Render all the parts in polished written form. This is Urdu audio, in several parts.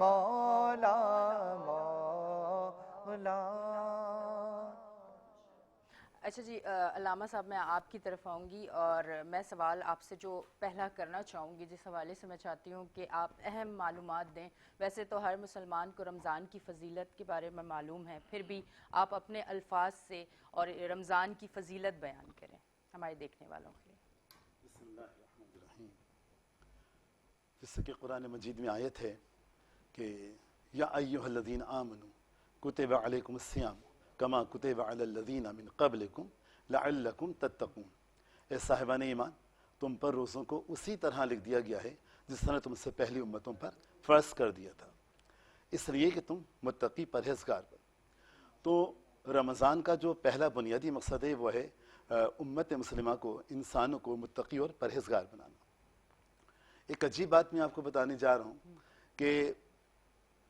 مولا مولا. اچھا جی علامہ صاحب میں آپ کی طرف آؤں گی اور میں سوال آپ سے جو پہلا کرنا چاہوں گی جس حوالے سے میں چاہتی ہوں کہ آپ اہم معلومات دیں. ویسے تو ہر مسلمان کو رمضان کی فضیلت کے بارے میں معلوم ہے، پھر بھی آپ اپنے الفاظ سے اور رمضان کی فضیلت بیان کریں ہمارے دیکھنے والوں کے لیے. بسم اللہ الرحمن الرحیم. جس سے کہ قرآن مجید میں آیت ہے کہ یا ایھا الذین آمنوا کتب علیکم الصیام کما کتب علی الذین من قبلکم لعلکم تتقون. اے صاحبان ایمان، تم پر روزوں کو اسی طرح لکھ دیا گیا ہے جس طرح تم سے پہلی امتوں پر فرض کر دیا تھا، اس لیے کہ تم متقی پرہیزگار بنو. تو رمضان کا جو پہلا بنیادی مقصد ہے وہ ہے امت مسلمہ کو، انسانوں کو متقی اور پرہیزگار بنانا. ایک عجیب بات میں آپ کو بتانے جا رہا ہوں کہ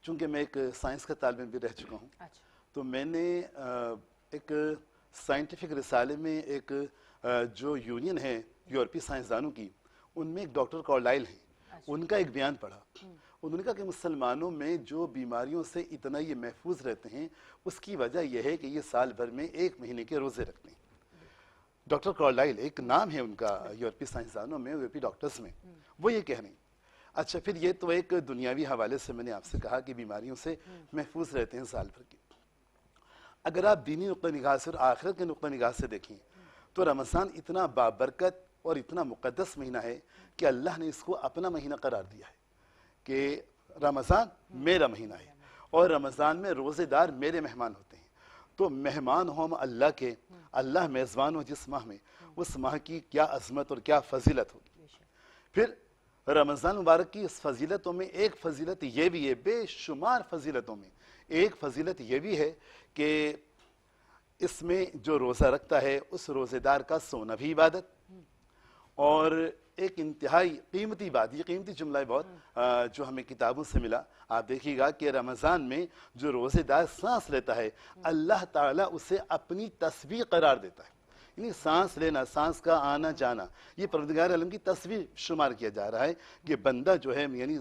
چونکہ میں ایک سائنس کا طالب علم بھی رہ چکا ہوں، تو میں نے ایک سائنٹیفک رسالے میں ایک جو یونین ہے یورپی سائنسدانوں کی، ان میں ایک ڈاکٹر کارلائل ہیں، ان کا ایک بیان پڑھا. انہوں نے کہا کہ مسلمانوں میں جو بیماریوں سے اتنا یہ محفوظ رہتے ہیں اس کی وجہ یہ ہے کہ یہ سال بھر میں 1 مہینے کے روزے رکھتے ہیں. ڈاکٹر کارلائل ایک نام ہے ان کا یورپی سائنسدانوں میں، یورپی ڈاکٹرز میں، وہ یہ کہہ رہے ہیں. اچھا پھر یہ تو ایک دنیاوی حوالے سے میں نے آپ سے کہا کہ بیماریوں سے محفوظ رہتے ہیں سال بھر کے. اگر آپ دینی نقطہ نگاہ سے اور آخرت کے نقطہ نگاہ سے دیکھیں تو رمضان اتنا بابرکت اور اتنا مقدس مہینہ ہے کہ اللہ نے اس کو اپنا مہینہ قرار دیا ہے کہ رمضان میرا مہینہ ہے اور رمضان میں روزے دار میرے مہمان ہوتے ہیں. تو مہمان ہم اللہ کے، اللہ میزبان ہو جس ماہ میں، اس ماہ کی کیا عظمت اور کیا فضیلت ہوگی. پھر رمضان مبارک کی اس فضیلتوں میں ایک فضیلت یہ بھی ہے، بے شمار فضیلتوں میں ایک فضیلت یہ بھی ہے کہ اس میں جو روزہ رکھتا ہے اس روزے دار کا سونا بھی عبادت. اور ایک انتہائی قیمتی بات، یہ قیمتی جملہ ہے بہت جو ہمیں کتابوں سے ملا. آپ دیکھیے گا کہ رمضان میں جو روزے دار سانس لیتا ہے اللہ تعالیٰ اسے اپنی تسبیح قرار دیتا ہے. یعنی سانس لینا، سانس کا آنا جانا، یہ پروردگار عالم کی تسبیح شمار کیا جا رہا ہے کہ بندہ جو ہے یعنی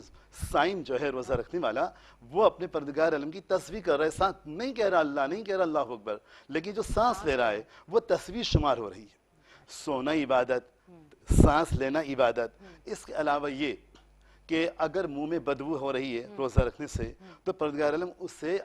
سائم جو ہے روزہ رکھنے والا، وہ اپنے پروردگار عالم کی تسبیح کر رہا ہے. سانس نہیں کہہ رہا اللہ، نہیں کہہ رہا اللہ اکبر، لیکن جو سانس لے رہا ہے وہ تسبیح شمار ہو رہی ہے. سونا عبادت، سانس لینا عبادت. اس کے علاوہ یہ کہ اگر منہ میں بدبو ہو رہی ہے روزہ رکھنے سے تو پروردگار عالم اس سے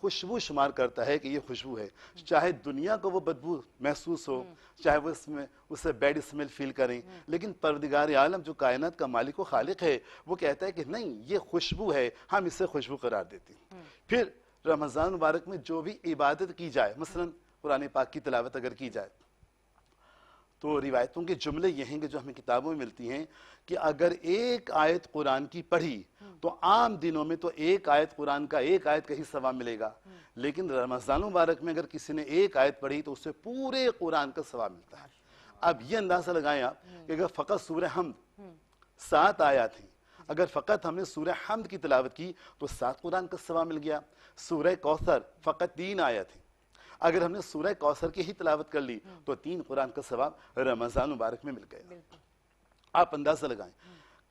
خوشبو شمار کرتا ہے کہ یہ خوشبو ہے. چاہے دنیا کو وہ بدبو محسوس ہو، چاہے وہ اس میں اسے بیڈ اسمیل فیل کریں، لیکن پروردگار عالم جو کائنات کا مالک و خالق ہے وہ کہتا ہے کہ نہیں، یہ خوشبو ہے، ہم اسے خوشبو قرار دیتے ہیں. پھر رمضان مبارک میں جو بھی عبادت کی جائے، مثلا قرآن پاک کی تلاوت اگر کی جائے، تو روایتوں کے جملے یہ ہیں کہ جو ہمیں کتابوں میں ملتی ہیں کہ اگر ایک آیت قرآن کی پڑھی تو عام دنوں میں تو ایک آیت قرآن کا ایک آیت کا ہی ثواب ملے گا، لیکن رمضان مبارک میں اگر کسی نے ایک آیت پڑھی تو اسے پورے قرآن کا ثواب ملتا ہے. اب یہ اندازہ لگائیں آپ کہ اگر فقط سورہ حمد 7 آیات ہیں، اگر فقط ہم نے سورہ حمد کی تلاوت کی تو 7 قرآن کا ثواب مل گیا. سورہ کوثر فقط 3 آیات ہیں، اگر ہم نے سورہ کوثر کی ہی تلاوت کر لی تو 3 قرآن کا ثواب رمضان مبارک میں مل گیا. آپ اندازہ لگائیں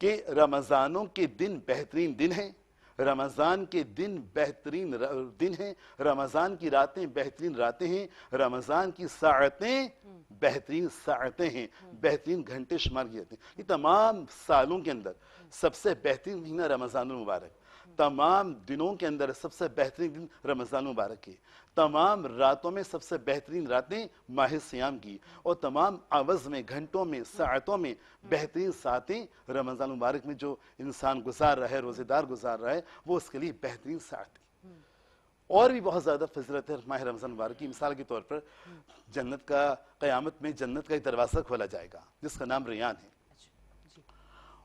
کہ رمضانوں کے دن بہترین دن ہیں، رمضان کے دن بہترین دن ہیں، رمضان کی راتیں بہترین راتیں ہیں، رمضان کی ساعتیں بہترین ساعتیں ہیں، بہترین گھنٹے شمار کیے جاتے ہیں. یہ تمام سالوں کے اندر سب سے بہترین مہینہ رمضان المبارک، تمام دنوں کے اندر سب سے بہترین دن رمضان مبارک کی، تمام راتوں میں سب سے بہترین راتیں ماہ سیام کی، اور تمام عوض میں گھنٹوں میں ساعتوں میں بہترین ساعتیں رمضان مبارک میں جو انسان گزار رہا ہے، روزے دار گزار رہا ہے، وہ اس کے لیے بہترین ساعتیں. اور بھی بہت زیادہ فضیلت ہے ماہ رمضان مبارک کی. مثال کے طور پر جنت کا، قیامت میں جنت کا ایک دروازہ کھولا جائے گا جس کا نام ریان ہے.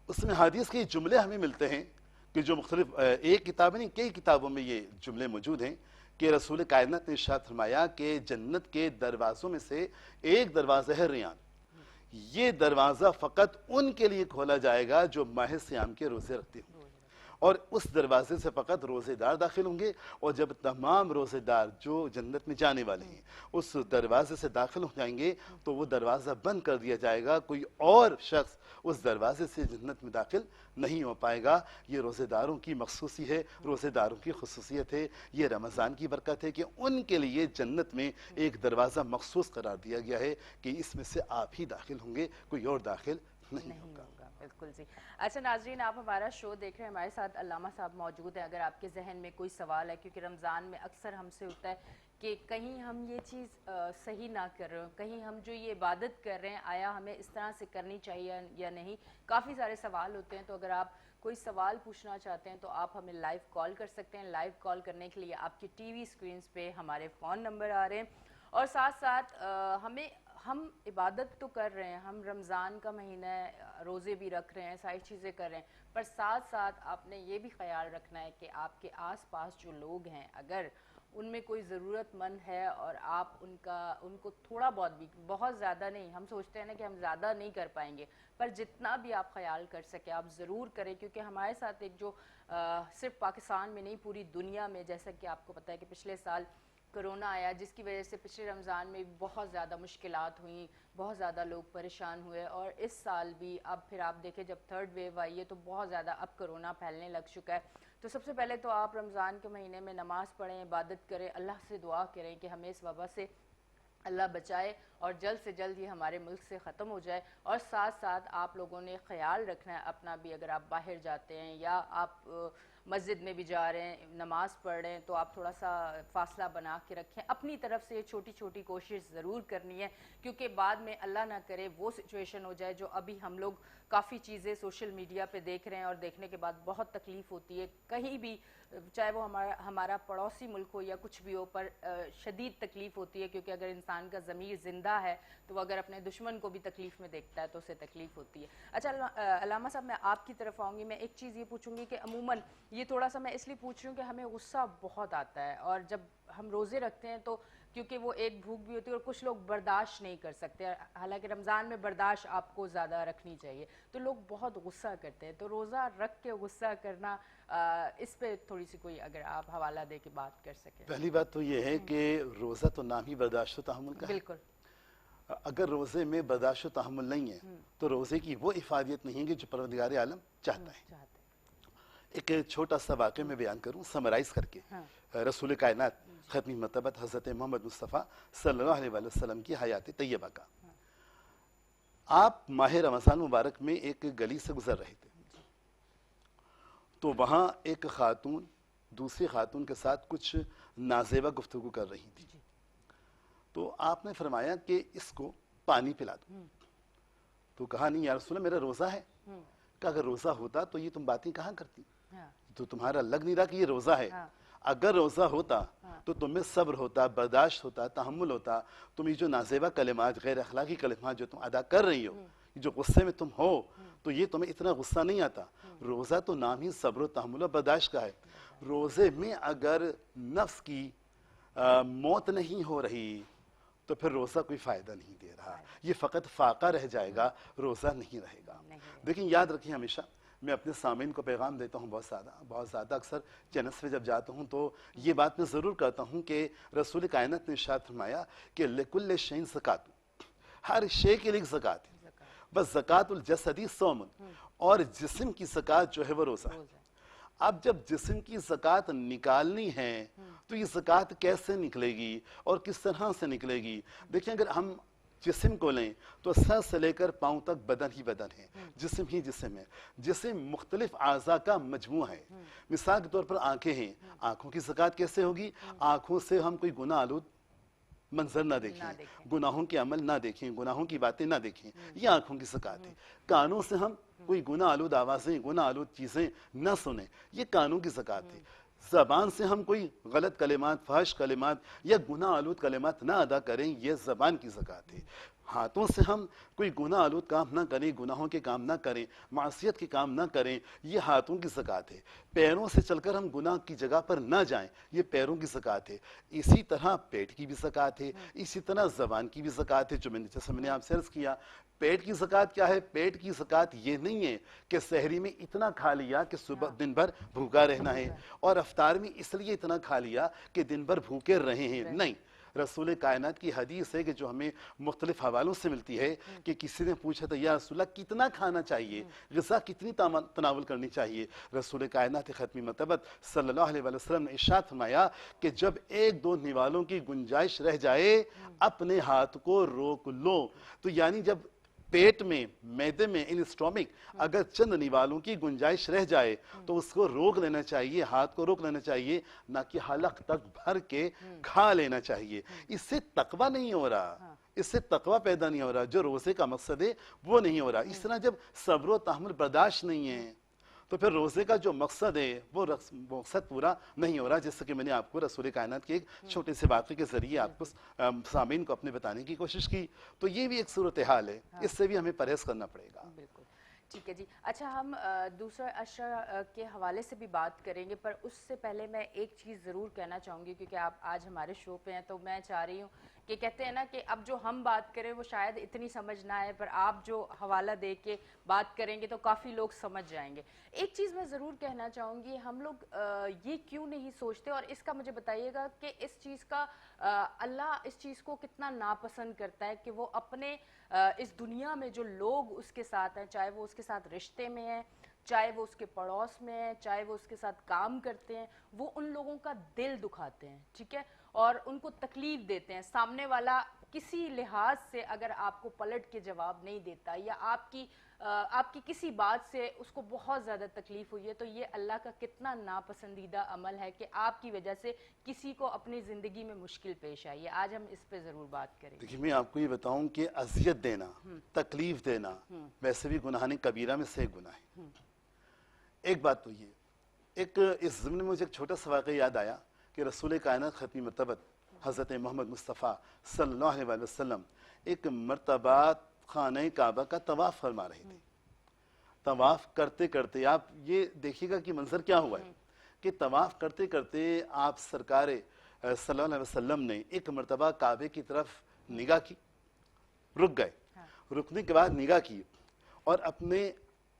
اس میں حدیث کے جملے ہمیں ملتے ہیں کہ جو مختلف ایک کتاب نہیں کئی کتابوں میں یہ جملے موجود ہیں کہ رسول کائنات نے ارشاد فرمایا کہ جنت کے دروازوں میں سے ایک دروازہ ہے ریان. یہ دروازہ فقط ان کے لیے کھولا جائے گا جو ماہ سیام کے روزے رکھتے ہیں، اور اس دروازے سے فقط روزے دار داخل ہوں گے، اور جب تمام روزے دار جو جنت میں جانے والے ہیں اس دروازے سے داخل ہو جائیں گے تو وہ دروازہ بند کر دیا جائے گا، کوئی اور شخص اس دروازے سے جنت میں داخل نہیں ہو پائے گا۔ یہ روزے داروں کی مخصوصی ہے، روزے داروں کی خصوصیت ہے، یہ رمضان کی برکت ہے کہ ان کے لیے جنت میں ایک دروازہ مخصوص قرار دیا گیا ہے کہ اس میں سے آپ ہی داخل ہوں گے، کوئی اور داخل نہیں ہوگا۔ بالکل جی۔ اچھا ناظرین، آپ ہمارا شو دیکھ رہے ہیں، ہمارے ساتھ علامہ صاحب موجود ہیں۔ اگر آپ کے ذہن میں کوئی سوال ہے، کیونکہ رمضان میں اکثر ہم سے ہوتا ہے کہ کہیں ہم یہ چیز صحیح نہ کر رہے ہوں، کہیں ہم جو یہ عبادت کر رہے ہیں آیا ہمیں اس طرح سے کرنی چاہیے یا نہیں، کافی سارے سوال ہوتے ہیں۔ تو اگر آپ کوئی سوال پوچھنا چاہتے ہیں تو آپ ہمیں لائیو کال کر سکتے ہیں۔ لائیو کال کرنے کے لیے آپ کی ٹی وی سکرینز پہ ہمارے فون نمبر آ رہے ہیں، اور ساتھ ساتھ ہم عبادت تو کر رہے ہیں، ہم رمضان کا مہینہ ہے، روزے بھی رکھ رہے ہیں، ساری چیزیں کر رہے ہیں، پر ساتھ ساتھ آپ نے یہ بھی خیال رکھنا ہے کہ آپ کے آس پاس جو لوگ ہیں اگر ان میں کوئی ضرورت مند ہے اور آپ ان کو تھوڑا بہت بھی، بہت زیادہ نہیں، ہم سوچتے ہیں نا کہ ہم زیادہ نہیں کر پائیں گے، پر جتنا بھی آپ خیال کر سکیں آپ ضرور کریں، کیونکہ ہمارے ساتھ ایک جو صرف پاکستان میں نہیں پوری دنیا میں، جیسا کہ آپ کو پتہ ہے کہ پچھلے سال کرونا آیا جس کی وجہ سے پچھلے رمضان میں بہت زیادہ مشکلات ہوئیں، بہت زیادہ لوگ پریشان ہوئے، اور اس سال بھی اب پھر آپ دیکھیں جب تھرڈ ویو آئی ہے تو بہت زیادہ اب کرونا پھیلنے لگ چکا ہے۔ تو سب سے پہلے تو آپ رمضان کے مہینے میں نماز پڑھیں، عبادت کریں، اللہ سے دعا کریں کہ ہمیں اس وبا سے اللہ بچائے اور جلد سے جلد یہ ہمارے ملک سے ختم ہو جائے۔ اور ساتھ ساتھ آپ لوگوں نے خیال رکھنا ہے اپنا بھی، اگر آپ باہر جاتے ہیں یا آپ مسجد میں بھی جا رہے ہیں، نماز پڑھ رہے ہیں، تو آپ تھوڑا سا فاصلہ بنا کے رکھیں، اپنی طرف سے چھوٹی چھوٹی کوشش ضرور کرنی ہے، کیونکہ بعد میں اللہ نہ کرے وہ سچویشن ہو جائے جو ابھی ہم لوگ کافی چیزیں سوشل میڈیا پہ دیکھ رہے ہیں، اور دیکھنے کے بعد بہت تکلیف ہوتی ہے، کہیں بھی چاہے وہ ہمارا پڑوسی ملک ہو یا کچھ بھی ہو، پر شدید تکلیف ہوتی ہے، کیونکہ اگر انسان کا ضمیر زندہ ہے تو وہ اگر اپنے دشمن کو بھی تکلیف میں دیکھتا ہے تو اسے تکلیف ہوتی ہے۔ اچھا علامہ صاحب، میں آپ کی طرف آؤں گی، میں ایک چیز یہ پوچھوں گی کہ عموماً یہ تھوڑا سا میں اس لیے پوچھ رہی ہوں کہ ہمیں غصہ بہت آتا ہے، اور جب ہم روزے رکھتے ہیں تو کیونکہ وہ ایک بھوک بھی ہوتی ہے اور کچھ لوگ برداشت نہیں کر سکتے، حالانکہ رمضان میں برداشت آپ کو زیادہ رکھنی چاہیے، تو لوگ بہت غصہ کرتے ہیں، تو روزہ رکھ کے غصہ کرنا، اس پہ تھوڑی سی کوئی اگر آپ حوالہ دے کے بات کر سکیں۔ پہلی بات تو یہ ہے کہ روزہ تو نام ہی برداشت و تحمل کا ہے۔ بالکل۔ اگر روزے میں برداشت و تحمل نہیں ہے تو روزے کی وہ افادیت نہیں ہے کہ جو پروردگار عالم چاہتا ہے۔ ایک چھوٹا سا واقعہ میں بیان کروں سمرائز کر کے۔ رسول کائنات ختمی مرتبت حضرت محمد مصطفیٰ صلی اللہ علیہ وسلم کی حیات طیبہ کا، آپ ماہ رمضان مبارک میں ایک گلی سے گزر رہے تھے، تو وہاں ایک خاتون دوسری خاتون کے ساتھ کچھ نازیبہ گفتگو کر رہی تھی، تو آپ نے فرمایا کہ اس کو پانی پلا دو، تو کہا نہیں یا رسول اللہ میرا روزہ ہے، کہ اگر روزہ ہوتا تو یہ تم باتیں کہاں کرتی، تو تمہارا لگ نہیں رہا کہ یہ روزہ ہے، اگر روزہ ہوتا تو تم میں صبر ہوتا، برداشت ہوتا، تحمل ہوتا، تم یہ جو نازیبہ کلمات، غیر اخلاقی کلمات جو تم ادا کر رہی ہو، جو غصے میں تم ہو، تو یہ تمہیں اتنا غصہ نہیں آتا۔ روزہ تو نام ہی صبر و تحمل و برداشت کا ہے، روزے میں اگر نفس کی موت نہیں ہو رہی تو پھر روزہ کوئی فائدہ نہیں دے رہا، یہ فقط فاقہ رہ جائے گا، روزہ نہیں رہے گا۔ لیکن یاد رکھیں، ہمیشہ میں اپنے سامعین کو پیغام دیتا ہوں، بہت زیادہ اکثر چینلز پہ جب جاتا ہوں تو یہ بات میں ضرور کرتا ہوں کہ رسول کائنات نے ارشاد فرمایا کہ لکل شیء زکات، ہر شے کے لیے زکات ہے، بس زکات الجسدی صوم، اور جسم کی زکات جو ہے وہ روزہ ہے۔ اب جب جسم کی زکات نکالنی ہے تو یہ زکات کیسے نکلے گی اور کس طرح سے نکلے گی؟ دیکھیں، اگر ہم جسم کو لیں تو سر سے لے کر پاؤں تک بدن ہی بدن ہے، جسم ہی جسم ہے، جسم مختلف اعضاء کا مجموعہ ہے۔ مثال کے طور پر آنکھیں ہیں، آنکھوں کی زکات کیسے ہوگی؟ آنکھوں سے ہم کوئی گناہ آلود منظر نہ دیکھیں، گناہوں کے عمل نہ دیکھیں، گناہوں کی باتیں نہ دیکھیں، یہ آنکھوں کی زکات ہے۔ کانوں سے ہم کوئی گناہ آلود آوازیں، گناہ آلود چیزیں نہ سنیں، یہ کانوں کی زکات ہے۔ زبان سے ہم کوئی غلط کلمات، فحش کلمات یا گناہ آلود کلمات نہ ادا کریں، یہ زبان کی زکات ہے۔ ہاتھوں سے ہم کوئی گناہ آلود کام نہ کریں، گناہوں کے کام نہ کریں، معصیت کے کام نہ کریں، یہ ہاتھوں کی زکوٰۃ ہے۔ پیروں سے چل کر ہم گناہ کی جگہ پر نہ جائیں، یہ پیروں کی زکوٰۃ ہے۔ اسی طرح پیٹ کی بھی زکوٰۃ ہے، اسی طرح زبان کی بھی زکوٰۃ ہے، جیسے میں نے آپ سے عرض کیا۔ پیٹ کی زکوٰۃ کیا ہے؟ پیٹ کی زکوٰۃ یہ نہیں ہے کہ سحری میں اتنا کھا لیا کہ صبح دن بھر بھوکا رہنا ہے، اور افطار میں اس لیے اتنا کھا لیا کہ دن بھر بھوکے رہے ہیں، نہیں۔ رسول کائنات کی حدیث ہے کہ جو ہمیں مختلف حوالوں سے ملتی ہے کہ کسی نے پوچھا تھا یا رسول اللہ کتنا کھانا چاہیے، غذا کتنی تناول کرنی چاہیے؟ رسول کائنات ختمی مرتبت صلی اللہ علیہ وسلم نے ارشاد فرمایا کہ جب ایک دو نوالوں کی گنجائش رہ جائے اپنے ہاتھ کو روک لو۔ تو یعنی جب پیٹ میں، معدے میں، ان اسٹومک اگر چند نوالوں کی گنجائش رہ جائے تو اس کو روک لینا چاہیے، ہاتھ کو روک لینا چاہیے، نہ کہ حلق تک بھر کے کھا لینا چاہیے۔ اس سے تقویٰ نہیں ہو رہا، اس سے تقویٰ پیدا نہیں ہو رہا، جو روزے کا مقصد ہے وہ نہیں ہو رہا۔ اس طرح جب صبر و تحمل برداشت نہیں ہے تو پھر روزے کا جو مقصد ہے وہ مقصد پورا نہیں ہو رہا، جیسے کہ میں نے آپ کو رسول کائنات کے ایک چھوٹے سے واقعے کے ذریعے آپ کو سامعین کو اپنے بتانے کی کوشش کی۔ تو یہ بھی ایک صورتحال ہے، اس سے بھی ہمیں پرہیز کرنا پڑے گا۔ بالکل ٹھیک ہے جی۔ اچھا، ہم دوسرا اشرا کے حوالے سے بھی بات کریں گے، پر اس سے پہلے میں ایک چیز ضرور کہنا چاہوں گی، کیونکہ آپ آج ہمارے شو پہ ہیں تو میں چاہ رہی ہوں کہ کہتے ہیں نا کہ اب جو ہم بات کریں وہ شاید اتنی سمجھ نہ آئے، پر آپ جو حوالہ دے کے بات کریں گے تو کافی لوگ سمجھ جائیں گے۔ ایک چیز میں ضرور کہنا چاہوں گی، ہم لوگ یہ کیوں نہیں سوچتے، اور اس کا مجھے بتائیے گا کہ اس چیز کا اللہ اس چیز کو کتنا ناپسند کرتا ہے کہ وہ اپنے اس دنیا میں جو لوگ اس کے ساتھ ہیں، چاہے وہ اس کے ساتھ رشتے میں ہیں، چاہے وہ اس کے پڑوس میں ہیں، چاہے وہ اس کے ساتھ کام کرتے ہیں، وہ ان لوگوں کا دل دکھاتے ہیں، ٹھیک ہے، اور ان کو تکلیف دیتے ہیں۔ سامنے والا کسی لحاظ سے اگر آپ کو پلٹ کے جواب نہیں دیتا یا آپ کی کسی بات سے اس کو بہت زیادہ تکلیف ہوئی ہے، تو یہ اللہ کا کتنا ناپسندیدہ عمل ہے کہ آپ کی وجہ سے کسی کو اپنی زندگی میں مشکل پیش آئی ہے۔ آج ہم اس پہ ضرور بات کریں گے۔ دیکھیے، میں آپ کو یہ بتاؤں کہ اذیت دینا، تکلیف دینا ویسے بھی گناہ کبیرہ میں سے ایک گناہ ہے۔ ایک بات تو یہ، ایک اس ضمن میں مجھے ایک چھوٹا سا واقعہ یاد آیا کہ رسول کائنات ختمی مرتبت حضرت محمد مصطفیٰ صلی اللہ علیہ وسلم ایک مرتبہ خانہ کعبہ کا طواف فرما رہے تھے۔ طواف کرتے کرتے آپ یہ دیکھیے گا کہ منظر کیا ہوا ہے کہ طواف کرتے کرتے آپ سرکار صلی اللہ علیہ وسلم نے ایک مرتبہ کعبے کی طرف نگاہ کی، رک گئے، رکنے کے بعد نگاہ کی اور اپنے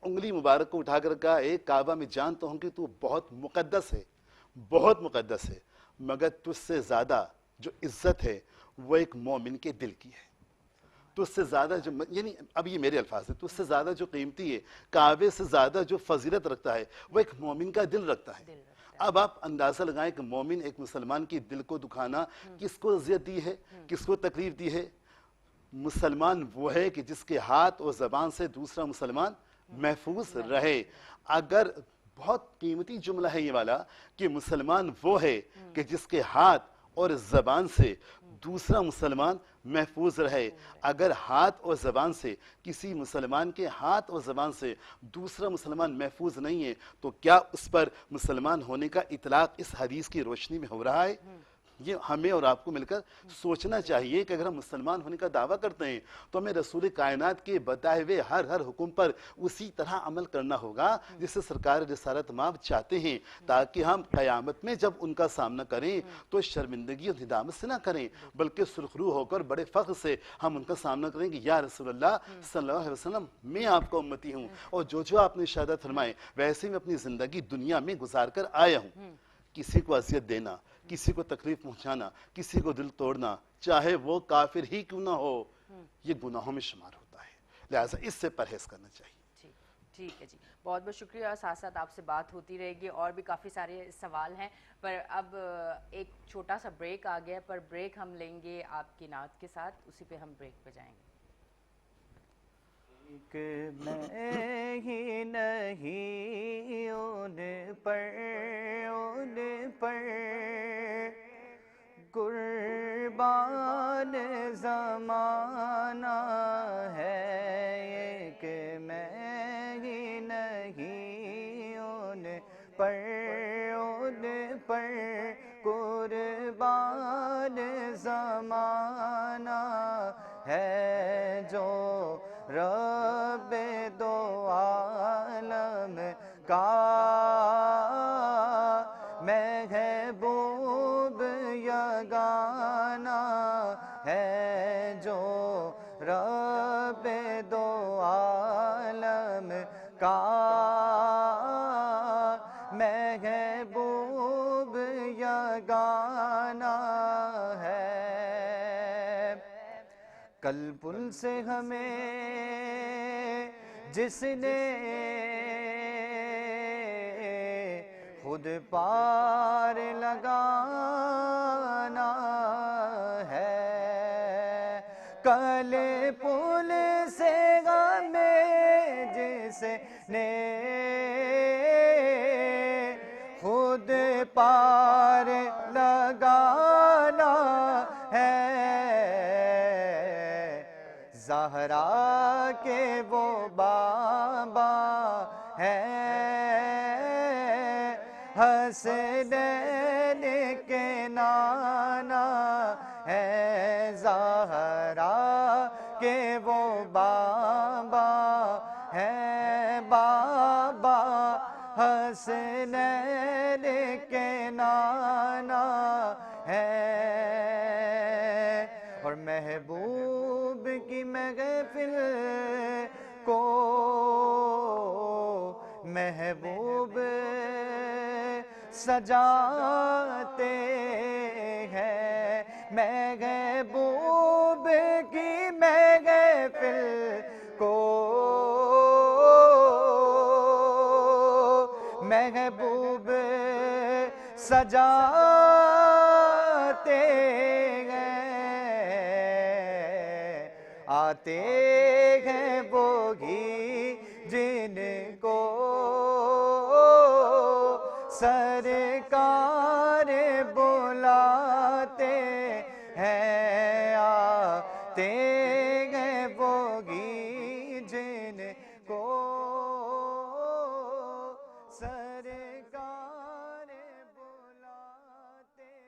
انگلی مبارک کو اٹھا کر کہا، اے کعبہ میں جانتا ہوں کہ تو بہت مقدس ہے، بہت مقدس ہے، مگر تجھ سے زیادہ جو عزت ہے وہ ایک مومن کے دل کی ہے۔ تو اس سے زیادہ جو، یعنی اب یہ میرے الفاظ ہیں، تو اس سے زیادہ جو قیمتی ہے، کعبے سے زیادہ جو فضیلت رکھتا ہے وہ ایک مومن کا دل رکھتا ہے۔ اب آپ اندازہ لگائیں کہ مومن، ایک مسلمان کی دل کو دکھانا کس کو اذیت دی ہے، کس کو تکلیف دی ہے؟ مسلمان وہ ہے کہ جس کے ہاتھ اور زبان سے دوسرا مسلمان محفوظ رہے۔ اگر بہت قیمتی جملہ ہے یہ والا کہ مسلمان وہ ہے کہ جس کے ہاتھ اور زبان سے دوسرا مسلمان محفوظ رہے۔ اگر ہاتھ اور زبان سے، کسی مسلمان کے ہاتھ اور زبان سے دوسرا مسلمان محفوظ نہیں ہے تو کیا اس پر مسلمان ہونے کا اطلاق اس حدیث کی روشنی میں ہو رہا ہے؟ یہ ہمیں اور آپ کو مل کر سوچنا چاہیے کہ اگر ہم مسلمان ہونے کا دعویٰ کرتے ہیں تو ہمیں رسول کائنات کے بتائے ہوئے ہر حکم پر اسی طرح عمل کرنا ہوگا جسے سرکار رسالت مآب چاہتے ہیں، تاکہ ہم قیامت میں جب ان کا سامنا کریں تو شرمندگی اور ندامت سے نہ کریں، بلکہ سرخرو ہو کر بڑے فخر سے ہم ان کا سامنا کریں کہ یا رسول اللہ صلی اللہ علیہ وسلم، میں آپ کا امتی ہوں اور جو آپ نے ارشادات فرمائے ویسے میں اپنی زندگی دنیا میں گزار کر آیا ہوں۔ کسی کو اذیت دینا، کسی کو تکلیف پہنچانا، کسی کو دل توڑنا، چاہے وہ کافر ہی کیوں نہ ہو، یہ گناہوں میں شمار ہوتا ہے، لہٰذا اس سے پرہیز کرنا چاہیے۔ ٹھیک ہے جی، بہت بہت شکریہ، اور ساتھ ساتھ آپ سے بات ہوتی رہے گی، اور بھی کافی سارے سوال ہیں، پر اب ایک چھوٹا سا بریک آ گیا، پر بریک ہم لیں گے آپ کی نعت کے ساتھ، اسی پہ ہم بریک پہ جائیں گے۔ کہ میں ہی نہیں ان پر قربان زمانہ ہے، یہ کہ میں ہی نہیں ان پر قربان زمانہ ہے، جو رب دو عالم کا محبوب یگانہ ہے جو رب دو عالم کا محبوب یگانہ ہے. قلب سے ہمیں جس نے خود پار لگانا ہے, کلے پل سے ہمیں جس نے خود پار لگانا ہے, زہرا کے وہ بابا ہیں, حسنین کے نانا ہے, زہرا کے وہ بابا ہیں, بابا حسنین کے نانا ہے. اور محبوب کی محفل کو محبوب سجاتے ہیں, محبوب کی محفل کو محبوب سجاتے ہیں, آتے ہیں وہی جن کو سرکار بلاتے ہیں, آتے ہیں وہی جن کو سرکار بلاتے ہیں.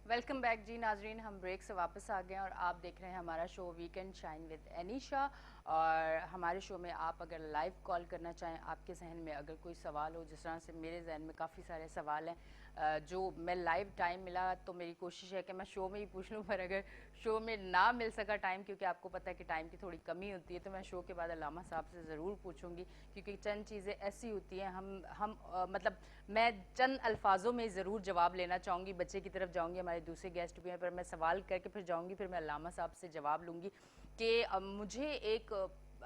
ویلکم بیک جی ناظرین, ہم بریک سے واپس آ گئے ہیں اور آپ دیکھ رہے ہیں ہمارا شو ویکینڈ شائن ود انیشا. اور ہمارے شو میں آپ اگر لائیو کال کرنا چاہیں, آپ کے ذہن میں اگر کوئی سوال ہو, جس طرح سے میرے ذہن میں کافی سارے سوال ہیں جو میں لائیو ٹائم ملا تو میری کوشش ہے کہ میں شو میں ہی پوچھ لوں, پر اگر شو میں نہ مل سکا ٹائم, کیونکہ آپ کو پتہ ہے کہ ٹائم کی تھوڑی کمی ہوتی ہے, تو میں شو کے بعد علامہ صاحب سے ضرور پوچھوں گی, کیونکہ چند چیزیں ایسی ہوتی ہیں ہم مطلب میں چند الفاظوں میں ضرور جواب لینا چاہوں گی. بچے کی طرف جاؤں گی, ہمارے دوسرے گیسٹ بھی ہیں, پر میں سوال کر کے پھر جاؤں گی, پھر میں علامہ صاحب سے جواب لوں گی. کہ مجھے ایک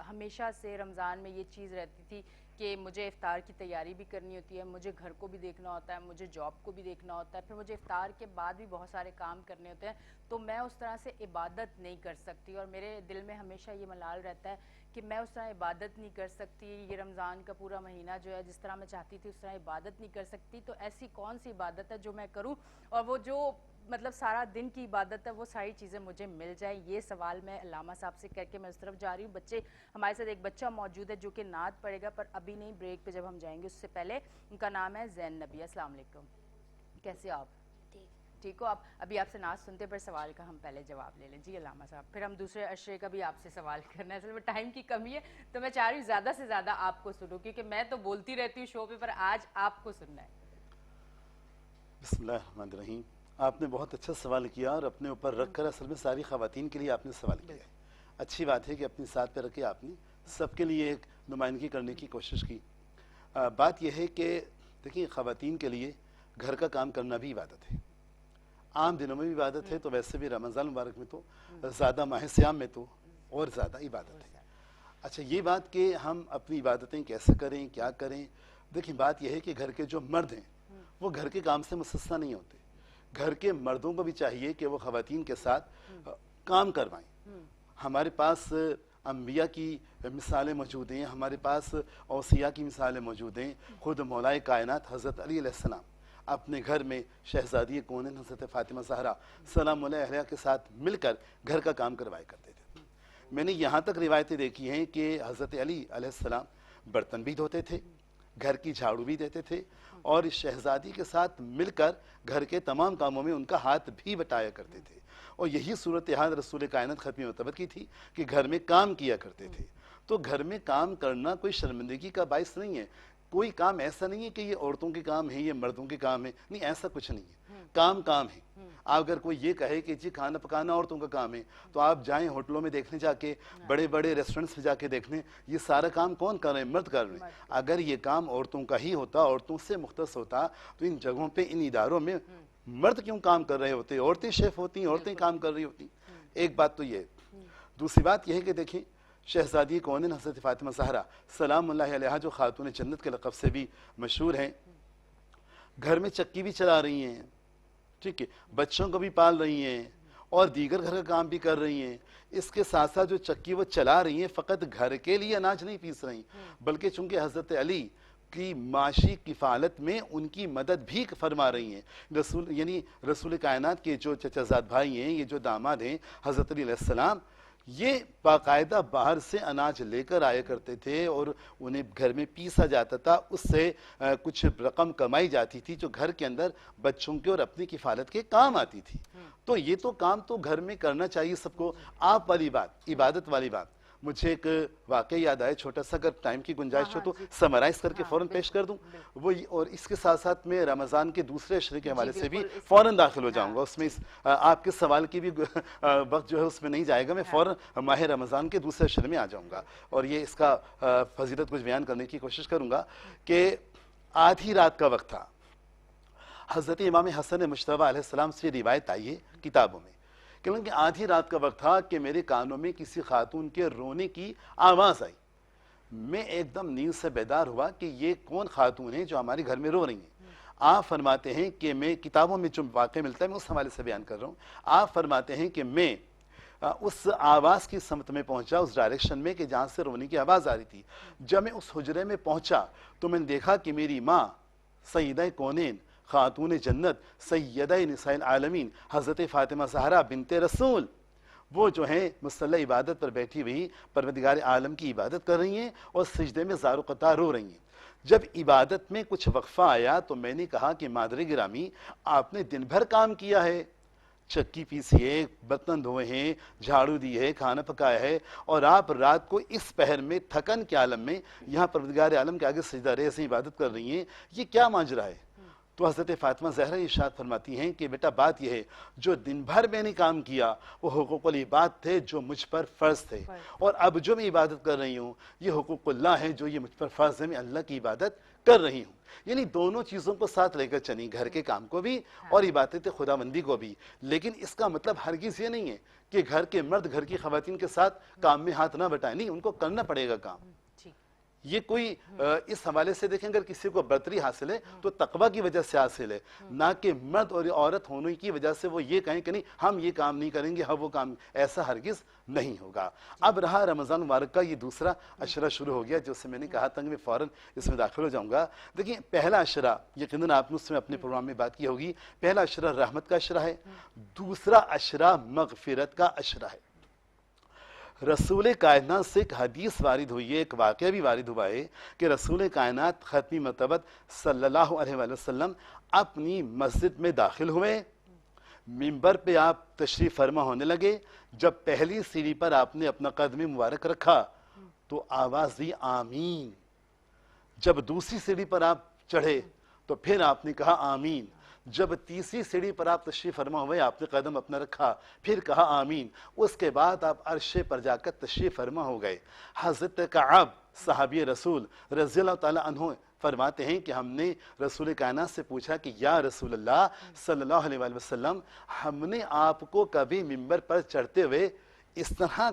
ہمیشہ سے رمضان میں یہ چیز رہتی تھی کہ مجھے افطار کی تیاری بھی کرنی ہوتی ہے, مجھے گھر کو بھی دیکھنا ہوتا ہے, مجھے جاب کو بھی دیکھنا ہوتا ہے, پھر مجھے افطار کے بعد بھی بہت سارے کام کرنے ہوتے ہیں, تو میں اس طرح سے عبادت نہیں کر سکتی. اور میرے دل میں ہمیشہ یہ ملال رہتا ہے کہ میں اس طرح عبادت نہیں کر سکتی, یہ رمضان کا پورا مہینہ جو ہے جس طرح میں چاہتی تھی اس طرح عبادت نہیں کر سکتی. تو ایسی کون سی عبادت ہے جو میں کروں اور وہ جو مطلب سارا دن کی عبادت ہے وہ ساری چیزیں مجھے مل جائیں؟ یہ سوال میں علامہ صاحب سے کر کے میں اس طرف جا رہی ہوں. بچے ہمارے ساتھ ایک بچہ موجود ہے جو کہ نعت پڑھے گا, پر ابھی نہیں, بریک پہ جب ہم جائیں گے. اس سے پہلے ان کا نام ہے زین نبی. السلام علیکم, کیسے ہو آپ؟ ٹھیک ہو آپ؟ ابھی آپ سے نعت سنتے پر سوال کا ہم پہلے جواب لے لیں. جی علامہ صاحب, پھر ہم دوسرے اشرے کا بھی آپ سے سوال کرنا ہے. اصل میں ٹائم کی کمی ہے تو میں چاہ رہی ہوں زیادہ سے زیادہ آپ کو سنوں, کیونکہ میں تو بولتی رہتی ہوں شو پہ, پر آج آپ کو سننا ہے. بسم اللہ الرحمن الرحیم. آپ نے بہت اچھا سوال کیا اور اپنے اوپر رکھ کر اصل میں ساری خواتین کے لیے آپ نے سوال کیا ہے. اچھی بات ہے کہ اپنی ساتھ پہ رکھ کے آپ نے سب کے لیے ایک نمائندگی کرنے کی کوشش کی. بات یہ ہے کہ دیکھیں, خواتین کے لیے گھر کا کام کرنا بھی عبادت ہے. عام دنوں میں بھی عبادت ہے, تو ویسے بھی رمضان مبارک میں تو زیادہ, ماہ سیام میں تو اور زیادہ عبادت ہے. اچھا, یہ بات کہ ہم اپنی عبادتیں کیسے کریں, کیا کریں, دیکھیں بات یہ ہے کہ گھر کے جو مرد ہیں وہ گھر کے کام سے مستثنی نہیں ہوتے. گھر کے مردوں کو بھی چاہیے کہ وہ خواتین کے ساتھ کام کروائیں. ہمارے پاس انبیاء کی مثالیں موجود ہیں, ہمارے پاس اوصیاء کی مثالیں موجود ہیں. خود مولائے کائنات حضرت علی علیہ السلام اپنے گھر میں شہزادی کونین حضرت فاطمہ زہرا سلام اللہ علیہا کے ساتھ مل کر گھر کا کام کروایا کرتے تھے۔ میں نے یہاں تک روایتیں دیکھی ہیں کہ حضرت علی علیہ السلام برتن بھی دھوتے تھے، گھر کی جھاڑو بھی دیتے تھے، اور اس شہزادی کے ساتھ مل کر گھر کے تمام کاموں میں ان کا ہاتھ بھی بٹایا کرتے تھے۔ اور یہی صورتحال رسول کائنات ختم مرتبت کی تھی کہ گھر میں کام کیا کرتے تھے۔ تو گھر میں کام کرنا کوئی شرمندگی کا باعث نہیں ہے، کوئی کام ایسا نہیں ہے کہ یہ عورتوں کے کام ہے، یہ مردوں کے کام ہے، نہیں، ایسا کچھ نہیں ہے، کام کام ہے۔ اگر کوئی یہ کہے کہ جی کھانا پکانا عورتوں کا کام ہے، تو آپ جائیں ہوٹلوں میں دیکھنے، جا کے بڑے بڑے ریسٹورنٹس میں جا کے دیکھنے، یہ سارا کام کون کر رہے ہیں؟ مرد کر رہے ہیں۔ اگر یہ کام عورتوں کا ہی ہوتا، عورتوں سے مختص ہوتا، تو ان جگہوں پہ، ان اداروں میں مرد کیوں کام کر رہے ہوتے؟ عورتیں شیف ہوتی، عورتیں کام کر رہی ہوتی۔ ایک بات تو یہ۔ دوسری بات یہ ہے کہ دیکھیں، شہزادی کونین حضرت فاطمہ زہرا سلام اللہ علیہا، جو خاتون جنت کے لقب سے بھی مشہور ہیں، گھر میں چکی بھی چلا رہی ہیں، ٹھیک ہے، بچوں کو بھی پال رہی ہیں، اور دیگر گھر کا کام بھی کر رہی ہیں۔ اس کے ساتھ ساتھ جو چکی وہ چلا رہی ہیں، فقط گھر کے لیے اناج نہیں پیس رہی، بلکہ چونکہ حضرت علی کی معاشی کفالت میں ان کی مدد بھی فرما رہی ہیں۔ رسول کائنات کے جو چچا زاد بھائی ہیں، یہ جو داماد ہیں حضرت علی علیہ السلام، یہ باقاعدہ باہر سے اناج لے کر آیا کرتے تھے، اور انہیں گھر میں پیسا جاتا تھا، اس سے کچھ رقم کمائی جاتی تھی جو گھر کے اندر بچوں کے اور اپنی کفالت کے کام آتی تھی۔ تو یہ تو کام تو گھر میں کرنا چاہیے سب کو۔ آپ والی بات، عبادت والی بات، مجھے ایک واقعہ یاد آئے چھوٹا سا، اگر ٹائم کی گنجائش ہو تو سمرائز کر کے فوراً پیش کر دوں وہ، اور اس کے ساتھ ساتھ میں رمضان کے دوسرے عشرے کے حوالے سے بھی فوراً داخل ہو جاؤں گا۔ اس میں آپ کے سوال کی بھی وقت جو ہے اس میں نہیں جائے گا، میں فوراً ماہ رمضان کے دوسرے عشرے میں آ جاؤں گا، اور یہ اس کا فضیلت کچھ بیان کرنے کی کوشش کروں گا۔ کہ آدھی رات کا وقت تھا، حضرت امام حسن مجتبیٰ علیہ السلام سے روایت آئی ہے کتابوں میں کہ آدھی رات کا وقت تھا کہ میرے کانوں میں کسی خاتون کے رونے کی آواز آئی۔ میں ایک دم نیند سے بیدار ہوا کہ یہ کون خاتون ہیں جو ہمارے گھر میں رو رہی ہیں۔ آپ فرماتے ہیں کہ میں کتابوں میں جو واقع ملتا ہے میں اس حوالے سے بیان کر رہا ہوں۔ آپ فرماتے ہیں کہ میں اس آواز کی سمت میں پہنچا، اس ڈائریکشن میں کہ جہاں سے رونے کی آواز آ رہی تھی۔ جب میں اس حجرے میں پہنچا تو میں نے دیکھا کہ میری ماں سیدہ کونین، خاتون جنت، سیدہ نساء العالمین حضرت فاطمہ زہرا بنت رسول، وہ جو ہیں مصلی عبادت پر بیٹھی ہوئی پروردگار عالم کی عبادت کر رہی ہیں، اور سجدے میں زار و قطار رو رہی ہیں۔ جب عبادت میں کچھ وقفہ آیا تو میں نے کہا کہ مادر گرامی، آپ نے دن بھر کام کیا ہے، چکی پیسی ہے، برتن دھوئے ہیں، جھاڑو دی ہے، کھانا پکایا ہے، اور آپ رات کو اس پہر میں تھکن کے عالم میں یہاں پروردگار عالم کے آگے سجدہ ریز سے عبادت کر رہی ہیں، یہ کیا ماجرا ہے؟ تو حضرت فاطمہ زہرا ارشاد فرماتی ہیں کہ بیٹا بات یہ ہے، جو دن بھر میں نے کام کیا وہ حقوق العباد تھے جو مجھ پر فرض تھے، اور اب جو میں عبادت کر رہی ہوں یہ حقوق اللہ ہے جو یہ مجھ پر فرض ہے، میں اللہ کی عبادت کر رہی ہوں۔ یعنی دونوں چیزوں کو ساتھ لے کر چلی، گھر کے کام کو بھی اور عبادت خداوندی کو بھی۔ لیکن اس کا مطلب ہرگز یہ نہیں ہے کہ گھر کے مرد گھر کی خواتین کے ساتھ کام میں ہاتھ نہ بٹائیں، نہیں، ان کو کرنا پڑے گا کام۔ یہ کوئی اس حوالے سے دیکھیں، اگر کسی کو برتری حاصل ہے تو تقوی کی وجہ سے حاصل ہے، نہ کہ مرد اور عورت ہونے کی وجہ سے وہ یہ کہیں کہ نہیں ہم یہ کام نہیں کریں گے، ہم وہ کام، ایسا ہرگز نہیں ہوگا۔ اب رہا رمضان مبارک کا یہ دوسرا عشرہ شروع ہو گیا، جو سے میں نے کہا تھا میں فوراً اس میں داخل ہو جاؤں گا۔ دیکھیں، پہلا عشرہ یقیناً آپ نے اس میں اپنے پروگرام میں بات کی ہوگی، پہلا عشرہ رحمت کا عشرہ ہے، دوسرا عشرہ مغفرت کا عشرہ ہے۔ رسول کائنات سے ایک حدیث وارد ہوئی ہے، ایک واقعہ بھی وارد ہوا ہے کہ رسول کائنات ختمی مرتبت صلی اللہ علیہ وآلہ وسلم اپنی مسجد میں داخل ہوئے، منبر پہ آپ تشریف فرما ہونے لگے۔ جب پہلی سیڑھی پر آپ نے اپنا قدم مبارک رکھا تو آواز دی آمین۔ جب دوسری سیڑھی پر آپ چڑھے تو پھر آپ نے کہا آمین۔ جب تیسری سیڑھی پر آپ تشریف فرما ہوئے، آپ نے قدم اپنا رکھا، پھر کہا آمین۔ اس کے بعد آپ عرش پر جا کر تشریف فرما ہو گئے۔ حضرت کعب صحابی رسول رضی اللہ تعالیٰ عنہ فرماتے ہیں کہ ہم نے رسول کائنات سے پوچھا کہ یا رسول اللہ صلی اللہ علیہ وآلہ وسلم، ہم نے آپ کو کبھی منبر پر چڑھتے ہوئے اس طرح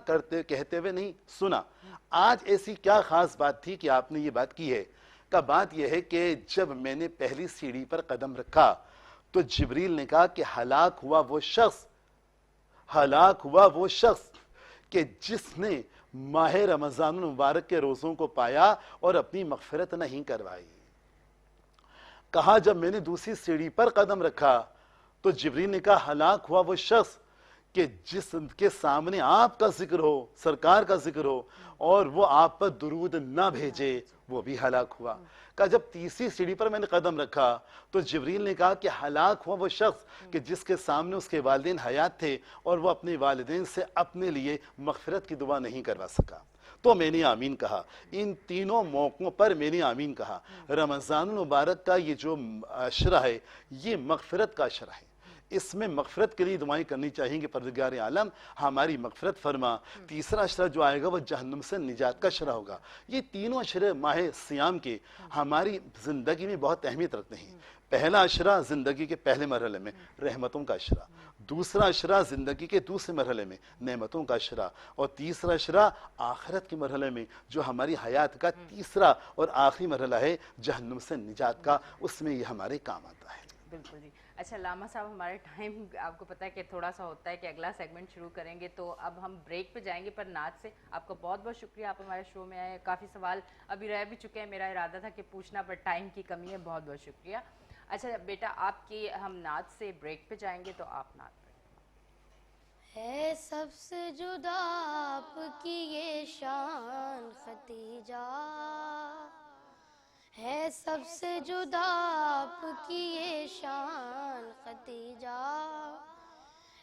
کہتے ہوئے نہیں سنا، آج ایسی کیا خاص بات تھی کہ آپ نے یہ بات کی ہے؟ کا بات یہ ہے کہ جب میں نے پہلی سیڑھی پر قدم رکھا تو جبریل نے کہا کہ ہلاک ہوا وہ شخص کہ جس نے ماہ رمضان المبارک کے روزوں کو پایا اور اپنی مغفرت نہیں کروائی۔ کہا جب میں نے دوسری سیڑھی پر قدم رکھا تو جبریل نے کہا ہلاک ہوا وہ شخص کہ جس کے سامنے آپ کا ذکر ہو، سرکار کا ذکر ہو، اور وہ آپ پر درود نہ بھیجے، وہ بھی ہلاک ہوا۔ کہا جب تیسری سیڑھی پر میں نے قدم رکھا تو جبریل نے کہا کہ ہلاک ہوا وہ شخص کہ جس کے سامنے اس کے والدین حیات تھے اور وہ اپنے والدین سے اپنے لیے مغفرت کی دعا نہیں کروا سکا۔ تو میں نے آمین کہا۔ ان تینوں موقعوں پر میں نے آمین کہا۔ رمضان المبارک کا یہ جو عشرہ ہے یہ مغفرت کا عشرہ ہے، اس میں مغفرت کے لیے دعائیں کرنی چاہیے کہ پروردگار عالم ہماری مغفرت فرما۔ تیسرا عشرہ جو آئے گا وہ جہنم سے نجات کا عشرہ ہوگا۔ یہ تینوں عشرے ماہ سیام کے ہماری زندگی میں بہت اہمیت رکھتے ہیں۔ پہلا عشرہ زندگی کے پہلے مرحلے میں رحمتوں کا عشرہ، دوسرا عشرہ زندگی کے دوسرے مرحلے میں نعمتوں کا عشرہ، اور تیسرا عشرہ آخرت کے مرحلے میں جو ہماری حیات کا تیسرا اور آخری مرحلہ ہے جہنم سے نجات کا، اس میں یہ ہمارے کام آتا ہے۔ بالکل جی۔ اچھا لاما صاحب، ہمارا ٹائم آپ کو پتہ ہے کہ تھوڑا سا ہوتا ہے کہ اگلا سیگمنٹ شروع کریں گے، تو اب ہم بریک پہ جائیں گے، پر نعت سے آپ کا بہت بہت شکریہ، آپ ہمارے شو میں آئے۔ کافی سوال ابھی رہ بھی چکے ہیں، میرا ارادہ تھا کہ پوچھنا پر ٹائم کی کمی ہے، بہت بہت شکریہ۔ اچھا بیٹا، آپ کی ہم نعت سے بریک پہ جائیں گے، تو آپ نعت پڑھیں۔ ہے سب سے جدا آپ کی یہ شان ختیجہ، ہے سب سے جدا آپ کی یہ شان ختیجہ،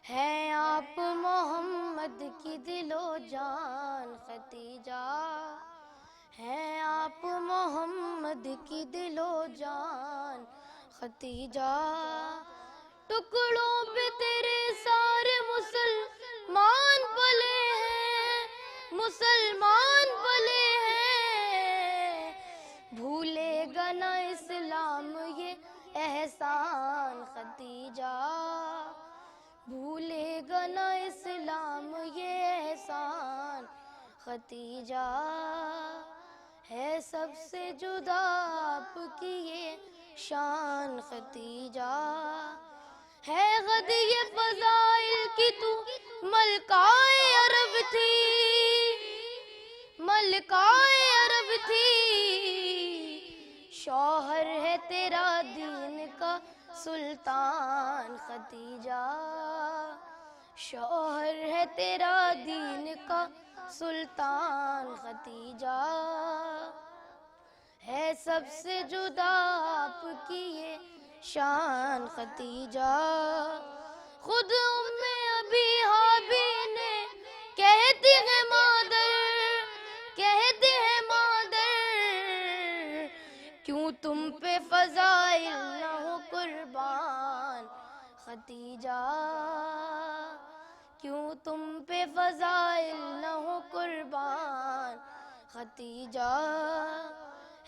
ہے آپ محمد کی دل و جان ختیجہ، ہے آپ محمد کی دل و جان ختیجہ، ٹکڑوں پہ تیرے سارے مسلمان پلے ہیں، مسلمان پلے ہیں، بھولے گا نہ اسلام یہ احسان ختیجہ، بھولے گا نہ اسلام یہ احسان ختیجہ، ہے سب سے جدا آپ کی یہ شان ختیجہ، ہے غدی فضائل کی تو ملکائے عرب تھی، ملکائے عرب تھی، شوہر ہے تیرا دین کا سلطان ختیجہ، شوہر ہے تیرا دین کا سلطان ختیجہ، ہے سب سے جدا آپ کی یہ شان ختیجہ، خود ام ابی حابی نے کہتی ہے مادر، کہتی ہے مادر، کیوں تم پہ فضائل نہ ہو قربان ختیجہ، کیوں تم پہ فضائل نہ ہو قربان ختیجہ،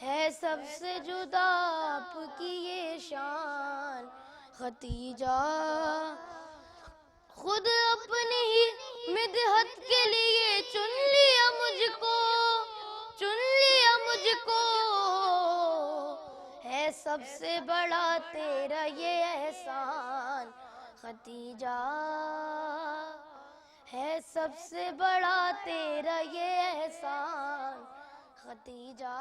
ہے سب سے جدا آپ کی یہ شان ختیجہ، خود اپنی ہی مدحت کے لیے چن لیا مجھ کو، چن لیا مجھ کو، ہے سب سے بڑا تیرا یہ احسان ختیجہ، ہے سب سے بڑا تیرا یہ احسان ختیجہ۔